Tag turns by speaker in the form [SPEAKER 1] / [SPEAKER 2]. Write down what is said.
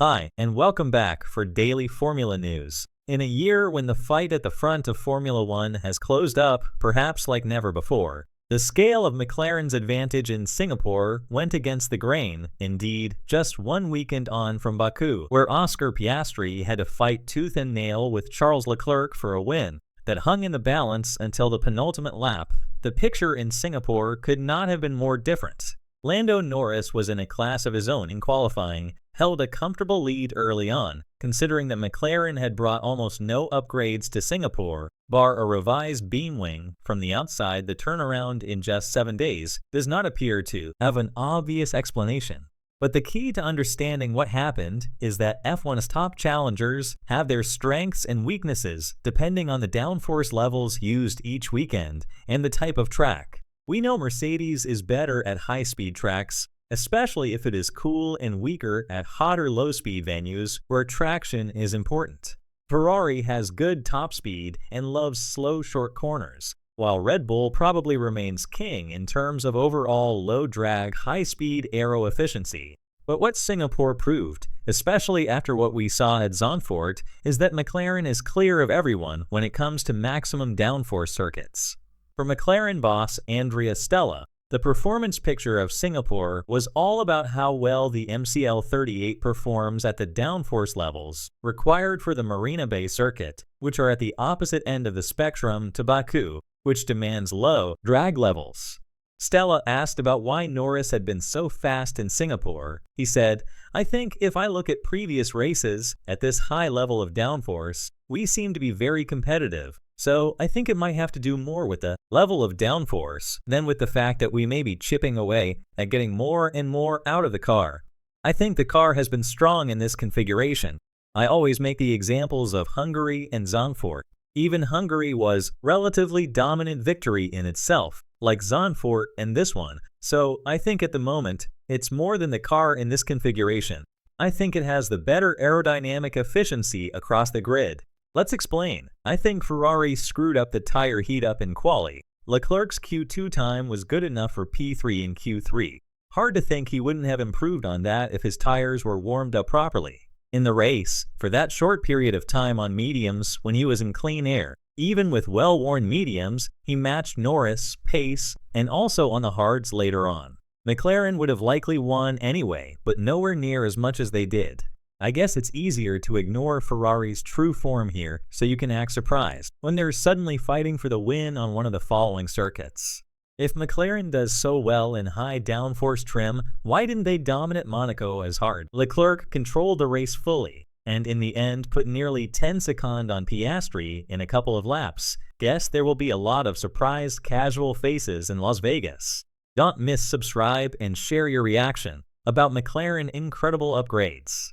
[SPEAKER 1] Hi, and welcome back for daily Formula News. In a year when the fight at the front of Formula One has closed up, perhaps like never before, the scale of McLaren's advantage in Singapore went against the grain, indeed, just one weekend on from Baku, where Oscar Piastri had to fight tooth and nail with Charles Leclerc for a win that hung in the balance until the penultimate lap. The picture in Singapore could not have been more different. Lando Norris was in a class of his own in qualifying, held a comfortable lead early on, considering that McLaren had brought almost no upgrades to Singapore, bar a revised beam wing. From the outside, the turnaround in just 7 days does not appear to have an obvious explanation. But the key to understanding what happened is that F1's top challengers have their strengths and weaknesses depending on the downforce levels used each weekend and the type of track. We know Mercedes is better at high-speed tracks, especially if it is cool, and weaker at hotter low-speed venues where traction is important. Ferrari has good top speed and loves slow short corners, while Red Bull probably remains king in terms of overall low-drag, high-speed aero efficiency. But what Singapore proved, especially after what we saw at Zandvoort, is that McLaren is clear of everyone when it comes to maximum downforce circuits. For McLaren boss Andrea Stella, the performance picture of Singapore was all about how well the MCL38 performs at the downforce levels required for the Marina Bay circuit, which are at the opposite end of the spectrum to Baku, which demands low drag levels. Stella asked about why Norris had been so fast in Singapore. He said, "I think if I look at previous races at this high level of downforce, we seem to be very competitive. So I think it might have to do more with the level of downforce than with the fact that we may be chipping away at getting more and more out of the car. I think the car has been strong in this configuration. I always make the examples of Hungary and Zandvoort. Even Hungary was relatively dominant victory in itself, like Zandvoort and this one. So I think at the moment, it's more than the car in this configuration. I think it has the better aerodynamic efficiency across the grid." Let's explain. I think Ferrari screwed up the tire heat-up in quali. Leclerc's Q2 time was good enough for P3 in Q3. Hard to think he wouldn't have improved on that if his tires were warmed up properly. In the race, for that short period of time on mediums when he was in clean air, even with well-worn mediums, he matched Norris' pace and also on the hards later on. McLaren would have likely won anyway, but nowhere near as much as they did. I guess it's easier to ignore Ferrari's true form here, so you can act surprised when they're suddenly fighting for the win on one of the following circuits. If McLaren does so well in high downforce trim, why didn't they dominate Monaco as hard? Leclerc controlled the race fully, and in the end put nearly 10 seconds on Piastri in a couple of laps. Guess there will be a lot of surprised casual faces in Las Vegas. Don't miss subscribe and share your reaction about McLaren incredible upgrades.